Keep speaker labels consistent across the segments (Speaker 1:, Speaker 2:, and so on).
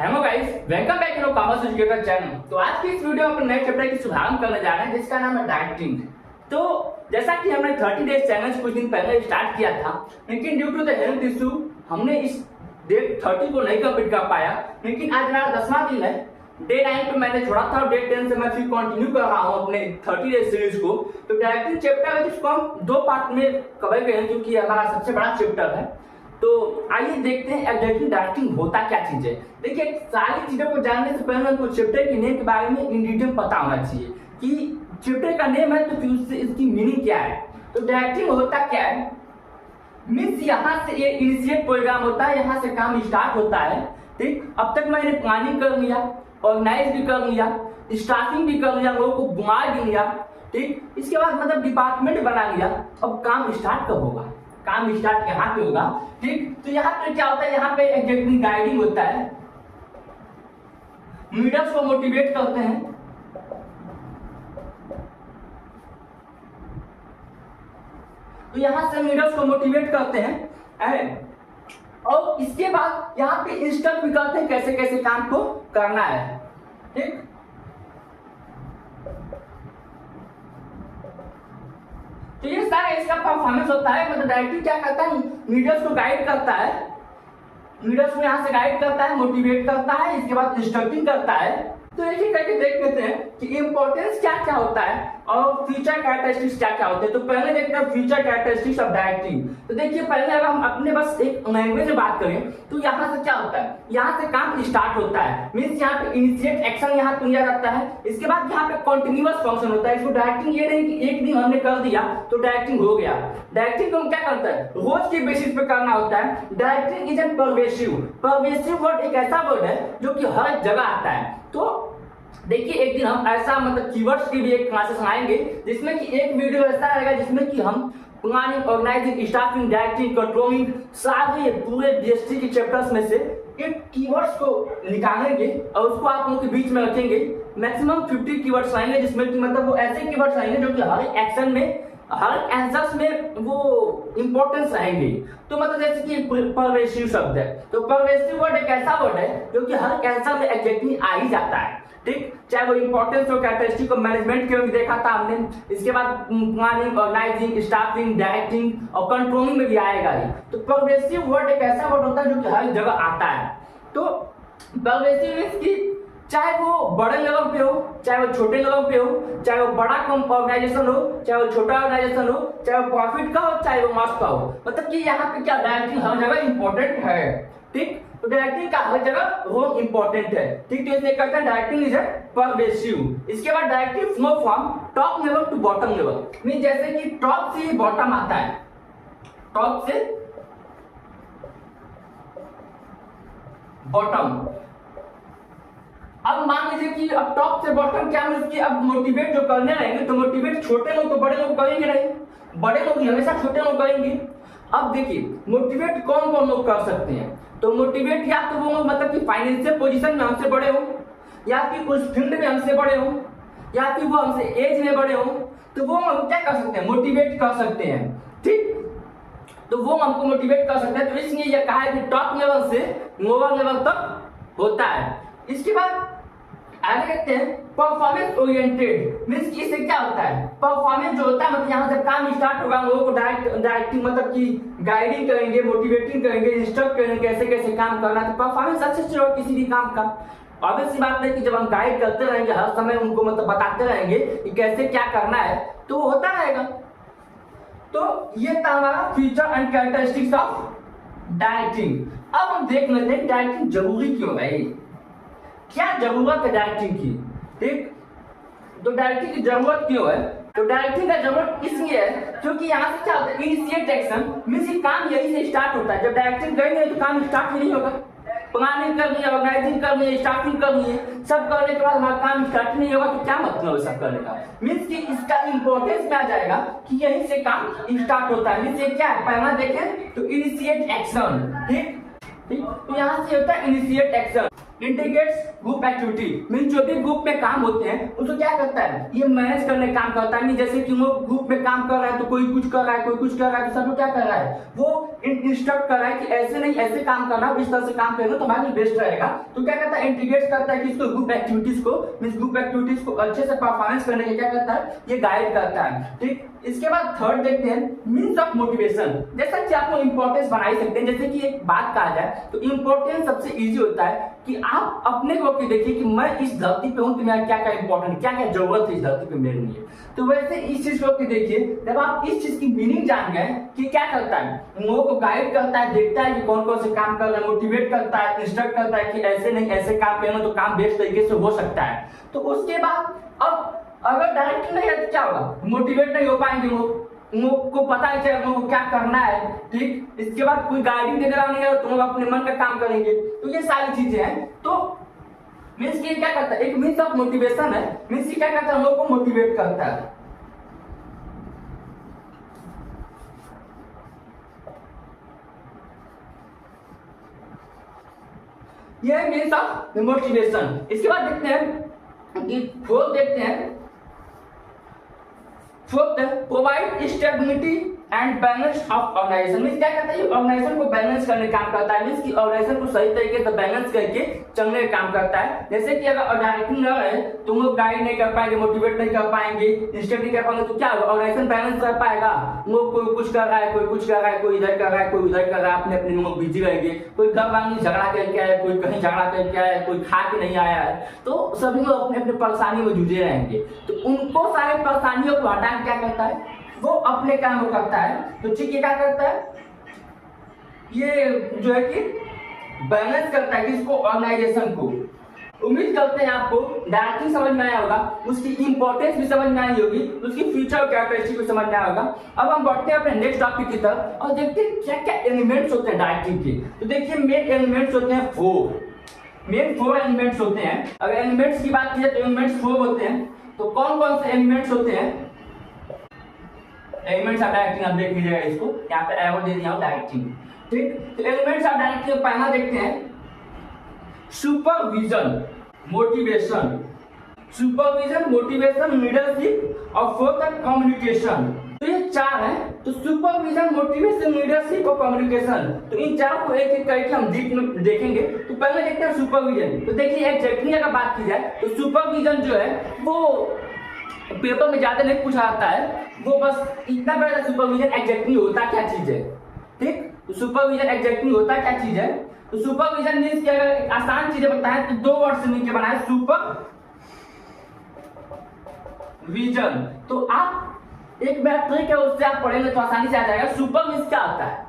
Speaker 1: Hello guys, welcome back to commerce educator channel. तो आज की इस वीडियो में अपन नए चैप्टर की शुभारंभ करने जा रहे हैं जिसका नाम है डाइटिंग। तो जैसा कि हमने 30 डेज चैलेंज कुछ दिन पहले स्टार्ट किया था, लेकिन due to the health issue हमने इस डे 30 को नहीं कंप्लीट कर पाया। लेकिन आज मेरा 10वां दिन है। डे 9 पे मैंने छोड़ा था और डे 10 से मैं फिर कंटिन्यू कर रहा हूँ अपने 30 डेज सीरीज को। तो डाइटिंग चैप्टर है जिसको हम दो पार्ट में कवर करेंगे क्योंकि हमारा सबसे बड़ा चैप्टर है। तो आइए देखते हैं एग्जैक्टली डाइटिंग होता क्या चीज है। देखिए, सारी चीजों को जानने से पहले हमको चैप्टर के नेम के बारे में इन डिटेल पता होना चाहिए कि चैप्टर का नेम है तो फिर उससे इसकी मीनिंग क्या है। तो डाइटिंग होता क्या है, मीन्स यहाँ से ये इनिशिएट प्रोग्राम होता है, यहाँ से काम स्टार्ट होता है। ठीक, अब तक मैंने प्लानिंग कर लिया, ऑर्गेनाइज भी कर लिया, स्टाफिंग भी कर लिया, लोगों को घुमा भी लिया। ठीक, इसके बाद मतलब डिपार्टमेंट बना लिया। अब काम स्टार्ट कब होगा? काम स्टार्ट यहाँ पे होगा। ठीक, तो यहाँ पे क्या होता है, यहाँ पे एग्जैक्टली गाइडिंग होता है, लीडर्स को मोटिवेट करते हैं। तो यहाँ से लीडर्स को मोटिवेट करते हैं और इसके बाद यहाँ पे इंस्ट्रक्ट भी करते हैं कैसे कैसे काम को करना है। ठीक, तो ये सारा इसका परफॉर्मेंस होता है। मतलब डायरेक्टली क्या करता है, लीडर्स को गाइड करता है, लीडर्स को यहाँ से गाइड करता है, मोटिवेट करता है, इसके बाद इंस्ट्रक्टिंग करता है। तो एक ही करके देख लेते हैं कि इंपॉर्टेंस क्या क्या होता है और फ्यूचर कैरेक्टरिस्टिक्स क्या क्या होते हैं। तो पहले देखते हैं फ्यूचर कैरेक्टरिस्टिक्स ऑफ डाइटिंग। तो देखिए, पहले अगर हम अपने बस एक लैंग्वेज में बात करें तो यहाँ से क्या होता है, यहाँ से काम स्टार्ट होता है, मीन्स यहाँ पे इनिशिएट एक्शन यहाँ पे लिया जाता है। इसके बाद यहाँ पे कंटिन्यूअस फंक्शन होता है। इसको डाइटिंग ये नहीं कि एक दिन हमने कर दिया तो डाइटिंग हो गया। डाइटिंग को क्या करता है, रोज के बेसिस पे करना होता है। Dieting is an pervasive. Pervasive word एक ऐसा वर्ड है जो कि हर जगह आता है। तो देखिए, एक दिन हम ऐसा मतलब कीवर्ड्स की भी एक क्लासेस आएंगे जिसमें कि एक वीडियो ऐसा आएगा जिसमें कि हम planning, organising, staffing, directing, controlling सारे पूरे बीएसटी के चैप्टर्स में से एक कीवर्ड्स को निकालेंगे और उसको आप लोगों के बीच में रखेंगे। मैक्सिमम 50 कीवर्ड्स आएंगे जिसमें कि मतलब वो ऐसे कीवर्ड्स आएंगे जो कि हर एक्शन में, हर आंसर्स में वो इंपॉर्टेंस रहेंगे। तो मतलब जैसे कि परवेसिव शब्द है, तो परवेसिव वर्ड एक ऐसा वर्ड है जो कि हर आंसर में एग्जैक्टली आ ही जाता है। ठीक, चाहे वो इंपॉर्टेंस हो, कैरेक्टरिस्टिक और मैनेजमेंट के भी देखा था हमने। इसके बाद प्लानिंग, ऑर्गेनाइजिंग, स्टाफिंग, डायरेक्टिंग और कंट्रोलिंग में भी आएगा ही। तो परवेसिव वर्ड एक ऐसा वर्ड होता है जो कि हर जगह आता है। तो परवेसिव मींस कि चाहे वो बड़े लेवल पे हो, चाहे वो छोटे लेवल पे हो, चाहे वो बड़ा ऑर्गेनाइजेशन हो, चाहे वो छोटा ऑर्गेनाइजेशन हो, चाहे वो प्रॉफिट का हो, चाहे वो लॉस का हो। मतलब कि यहाँ पे क्या डायरेक्टिंग हर जगह इंपॉर्टेंट है। ठीक, तो डायरेक्टिंग का हर जगह रोल इंपॉर्टेंट है। ठीक, तो इसे कहते हैं डायरेक्टिंग इज ए परवेसिव। इसके बाद directive flow from top level to bottom level, mean जैसे कि टॉप से बॉटम आता है, टॉप से बॉटम। अब मान लीजिए कि अब टॉप से बॉटम क्या मीन्स कि अब मोटिवेट जो करने रहेंगे तो मोटिवेट छोटे लोग तो बड़े लोग करेंगे नहीं, बड़े लोग हमेशा छोटे लोग करेंगे। अब देखिए, मोटिवेट कौन कौन लोग कर सकते हैं, तो मोटिवेट या तो वो मतलब कि फाइनेंशियल पोजीशन में हमसे बड़े हो, या फिर उस फील्ड में हमसे बड़े हो, या फिर वो हमसे एज में बड़े हो, तो वो हम क्या कर सकते हैं, मोटिवेट कर सकते हैं। ठीक, तो वो हमको मोटिवेट कर सकते हैं। तो इसलिए ये कहा है कि टॉप लेवल से लोअर लेवल तक होता है। इसके बाद आगे देखते हैं परफॉर्मेंस ओरिएंटेड, मींस कि इससे क्या होता है, परफॉर्मेंस जो होता है मतलब यहाँ से काम स्टार्ट होगा, लोगों को डायरेक्टिंग मतलब कि गाइडिंग करेंगे, मोटिवेटिंग करेंगे, इंस्ट्रक्ट करेंगे कैसे कैसे काम करना है। तो परफॉर्मेंस अच्छे से होगा किसी भी काम का। ऑब्वियस सी बात है कि जब हम गाइड करते रहेंगे, हर समय उनको मतलब बताते रहेंगे कि कैसे क्या करना है, तो वो होता रहेगा। तो ये था हमारा feature and characteristics of directing. अब हम देख लेते हैं डायरेक्टिंग जरूरी क्यों है, क्या जरूरत है डायरेक्टिंग की। ठीक, तो डायरेक्टिंग की जरूरत क्यों है, तो डायरेक्टिंग का जरूरत इसलिए है क्योंकि यहाँ से क्या होता है, इनिशिएट एक्शन मींस काम यही से स्टार्ट होता है। जब डायरेक्टिंग करेंगे तो काम स्टार्ट ही नहीं होगा। प्लानिंग करनी है, ऑर्गेनाइजिंग करनी है, स्टाफिंग करनी है, सब करने के बाद हमारा काम स्टार्ट नहीं होगा तो क्या मतलब है सब करने का। मींस कि इसका इंपॉर्टेंस में आ जाएगा कि यहीं से काम स्टार्ट होता है। मींस ये क्या है, पहला देखें तो इनिशिएट एक्शन। ठीक, तो यहाँ से होता है initiate action. Integrates group activity mean जो भी ग्रुप में काम होते हैं उसको क्या करता है, ये मैनेज करने का काम करता है। मीन जैसे कि वो ग्रुप में काम कर रहा है तो कोई कुछ कर रहा है, कोई कुछ कर रहा है, तो सब क्या कर रहा है, वो इंस्ट्रक्ट कर रहा है कि ऐसे नहीं ऐसे काम करना, इस तरह से काम करना तो हमारे लिए बेस्ट रहेगा। तो क्या करता है, इंटीग्रेट करता है कि इसको ग्रुप एक्टिविटीज को, मीन ग्रुप एक्टिविटीज को अच्छे से परफॉर्मेंस करने के क्या करता है, ये गाइड करता है। ठीक, इसके बाद थर्ड देखते हैं मीन्स ऑफ मोटिवेशन। जैसा कि आपको इंपॉर्टेंस बना ही सकते हैं, जैसे कि एक बात कहा जाए तो इंपॉर्टेंस सबसे इजी होता है कि आप अपने को देखिए कि मैं इस धरती पे हूं तो मेरा क्या क्या इंपॉर्टेंट, क्या क्या जरूरत है इस धरती पे मेरे लिए। तो वैसे इस चीज को देखिए, जब आप इस चीज की मीनिंग जान गए कि क्या करता है, लोगों को गाइड करता है, देखता है कि कौन कौन से काम कर रहे हैं, मोटिवेट करता है, इंस्ट्रक्ट करता है कि ऐसे नहीं ऐसे काम करना तो काम बेस्ट तरीके से हो सकता है। तो उसके बाद अब अगर डायरेक्ट नहीं है तो क्या होगा, मोटिवेट नहीं हो पाएंगे वो को पता है कि वो क्या करना है। ठीक, इसके बाद कोई गाइडिंग देने वाला नहीं है तो लोग अपने मन का काम करेंगे। तो ये सारी चीजें हैं। तो मीन्स की क्या करता है, एक मीन्स ऑफ मोटिवेशन है, मीन्स की क्या करता है, लोगों को मोटिवेट करता है। ये मीन्स ऑफ मोटिवेशन। इसके बाद देखते हैं कि फोर्थ देखते हैं, fourth provide stability and balance of organisation. Means क्या करता है, ऑर्गेनाइजेशन को बैलेंस करने का काम करता है। मींस की ऑर्गेनाइजेशन को सही तरीके से बैलेंस करके चलने का काम करता है। जैसे कि अगर डायरेक्टिंग न रहे तो वो गाइड नहीं कर पाएंगे, मोटिवेट नहीं कर पाएंगे, इंस्ट्रक्ट नहीं कर पाएंगे, तो क्या होगा, ऑर्गेनाइजेशन बैलेंस कर पाएगा। वो कोई कुछ कर रहा है, कोई कुछ कर रहा है, कोई इधर कर रहा है, कोई उधर कर रहा है, अपने अपने लोग बिजी रहेंगे। कोई घर वाले झगड़ा करके आया, कोई कहीं झगड़ा करके आया, कोई खा के नहीं आया है, तो सभी लोग अपने अपने परेशानी में जूझे रहेंगे। तो उनको सारे परेशानियों को हटा क्या करता है, वो अपने काम को करता है। तो ठीक है, क्या करता है, ये जो है कि बैलेंस करता है किसको, ऑर्गेनाइजेशन को। उम्मीद करते हैं आपको डायरेक्टिंग समझ में आया होगा, उसकी इंपॉर्टेंस भी समझ में आई होगी, उसकी फ्यूचर कैरेक्टरिस्टिक भी समझ में आया होगा। अब हम बढ़ते हैं अपने नेक्स्ट टॉपिक की तरफ और देखते हैं क्या क्या एलिमेंट्स होते हैं डायरेक्टिंग के। तो देखिए मेन एलिमेंट्स होते हैं फोर एलिमेंट्स होते हैं। अगर एलिमेंट्स की बात की जाए तो एलिमेंट्स 4 होते हैं। तो कौन कौन से एलिमेंट्स होते हैं, एलिमेंट्स ऑफ डायरेक्टिंग आप देख लीजिएगा, इसको यहाँ पे एरो दे दिया हूं डायरेक्टिंग। ठीक, तो एलिमेंट्स ऑफ डायरेक्टिंग पहला देखते हैं supervision motivation. Supervision, motivation, leadership और फोर्थ कम्युनिकेशन। तो ये 4 है। तो सुपरविजन, मोटिवेशन, लीडरशिप और कम्युनिकेशन, तो इन चारों को एक एक करके हम देखेंगे। तो पहले देखते हैं सुपरविजन। तो देखिए एग्जैक्टली अगर बात की जाए तो सुपरविजन जो है वो पेपर में ज्यादा नहीं पूछा जाता है, वो बस इतना बड़ा सुपरविजन एग्जैक्टली होता क्या चीज है। ठीक, तो सुपरविजन एग्जैक्टली होता क्या चीज है। तो सुपरविजन मींस कि अगर आसान चीजें बताएं तो 2 वर्ड से मिलकर बनाए सुपर विजन। तो आप एक बार ट्रिक है, उससे आप पढ़ेंगे तो आसानी से आ जाएगा। सुपर मींस क्या होता है,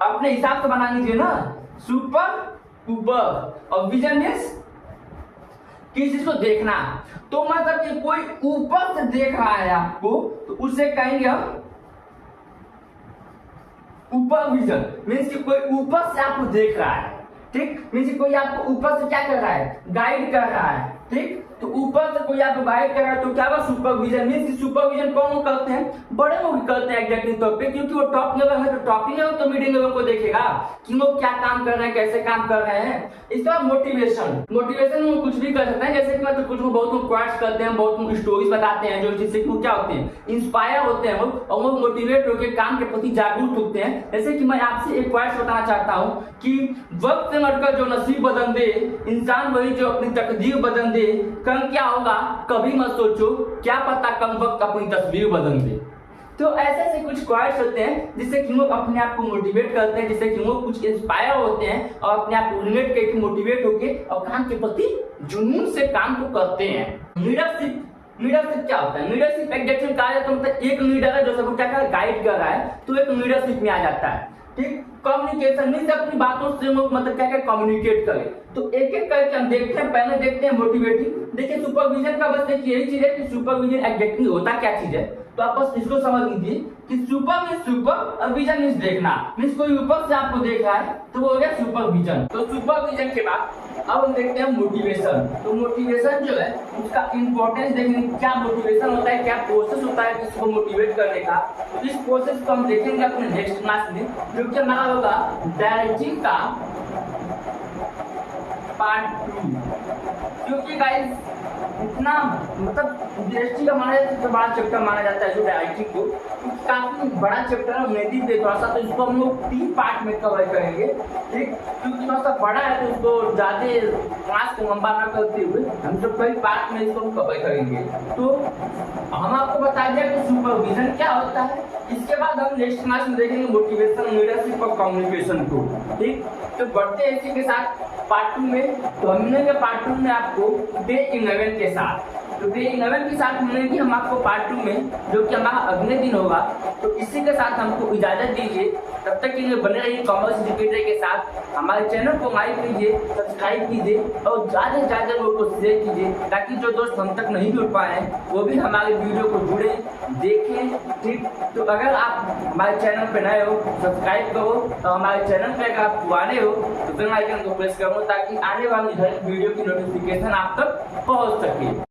Speaker 1: अपने हिसाब से बना लीजिए ना, सुपर ऊपर, और विजन मींस किसी चीज को देखना। तो मतलब कि कोई ऊपर से देख रहा है आपको तो उसे कहेंगे हम ऊपर विजन। मीन्स कि कोई ऊपर से आपको देख रहा है। ठीक, मीन्स कोई आपको ऊपर से क्या कर रहा है, गाइड कर रहा है। ठीक, तो ऊपर से कोई आपको गाइड कर रहा है तो क्या होगा, सुपरविजन। मींस कि सुपरविजन कौन लोग करते हैं, बड़े लोग करते हैं एग्जैक्टली तौर पे, क्योंकि वो टॉप लेवल है। तो टॉपिंग लेवल तो मीडियम लेवल को देखेगा कि लोग क्या काम कर रहे हैं, कैसे काम कर रहे हैं। इसके बाद मोटिवेशन। मोटिवेशन में कुछ भी कर सकते हैं, जैसे कि मतलब कुछ लोग बहुत लोग क्वाट्स करते हैं, बहुत लोग स्टोरीज बताते हैं जो जिससे वो क्या होते हैं, इंस्पायर होते हैं वो, और वो मोटिवेट होकर काम के प्रति जागरूक होते हैं। जैसे कि मैं आपसे एक क्वाट्स बताना चाहता हूँ कि वक्त से मरकर जो नसीब बदल दे, इंसान वही जो अपनी तकदीर बदल दे। कल क्या होगा कभी मत सोचो, क्या पता कम वक्त अपनी तस्वीर बदल दे। तो ऐसे ऐसे कुछ क्वाइट्स होते हैं जिससे कि लोग अपने आप को मोटिवेट करते हैं, जिससे कि लोग कुछ इंस्पायर होते हैं और अपने आप को रिलेट करके मोटिवेट होके और काम के प्रति जुनून से काम को करते हैं। लीडरशिप, लीडरशिप क्या होता है, लीडरशिप एग्जैक्टली कहा जाता है मतलब एक लीडर है जो सबको क्या कर गाइड कर रहा है, तो एक लीडरशिप में आ जाता है। ठीक, कम्युनिकेशन मींस अपनी बातों से लोग मतलब क्या क्या कम्युनिकेट करें। तो एक एक करके हम देखते हैं। पहले देखते हैं मोटिवेटिंग। देखिए सुपरविजन का बस देखिए यही चीज है कि सुपरविजन एग्जैक्टली होता क्या चीज है। तो आप बस इसको समझ लीजिए कि सुपर मींस सुपर और विजन मींस देखना। मींस कोई ऊपर से आपको देख रहा है तो वो हो गया सुपरविजन। तो सुपरविजन के बाद अब हम देखते हैं मोटिवेशन। तो मोटिवेशन जो है उसका इंपॉर्टेंस देखेंगे, क्या मोटिवेशन होता है, क्या प्रोसेस होता है इसको मोटिवेट करने का। तो इस प्रोसेस को हम देखेंगे अपने नेक्स्ट क्लास में, जो कि हमारा होगा डायरेक्टिंग का पार्ट 2, क्योंकि गाइस इतना मतलब जीएसटी का माना जाता है सबसे बड़ा चैप्टर माना जाता है जो आईटी को, काफी बड़ा चैप्टर है। मेहनती पे थोड़ा सा, तो इसको हम लोग 3 पार्ट में कवर करेंगे, ठीक, क्योंकि थोड़ा सा बड़ा है तो इसको ज्यादा क्लास को लंबा न करते हुए हम जो कई पार्ट में इसको कवर करेंगे। तो हम आपको बता दिया कि सुपरविजन क्या होता है। इसके बाद हम नेक्स्ट क्लास में देखेंगे मोटिवेशन, लीडरशिप और कम्युनिकेशन को, ठीक। तो बढ़ते हैं इसी के साथ पार्ट 2 में। तो हम मिलेंगे पार्ट 2 में आपको डे 11 के साथ। तो डे 11 के साथ मिलेंगे हम आपको पार्ट 2 में, जो कि हमारा अगले दिन होगा। तो इसी के साथ हमको इजाजत दीजिए, तब तक के लिए बने रहिए कॉमर्स एजुकेटर के साथ। हमारे चैनल को लाइक कीजिए, सब्सक्राइब कीजिए और ज़्यादा से ज़्यादा लोगों को शेयर कीजिए, ताकि जो दोस्त हम तक नहीं जुड़ पाए हैं वो भी हमारे वीडियो को जुड़े देखें, ठीक। तो अगर आप हमारे चैनल पर नए हो सब्सक्राइब करो, और हमारे चैनल पर अगर आप पुराने हो तो बेल आइकन को प्रेस करो, ताकि आने वाली हर वीडियो की नोटिफिकेशन आप तक पहुँच सके।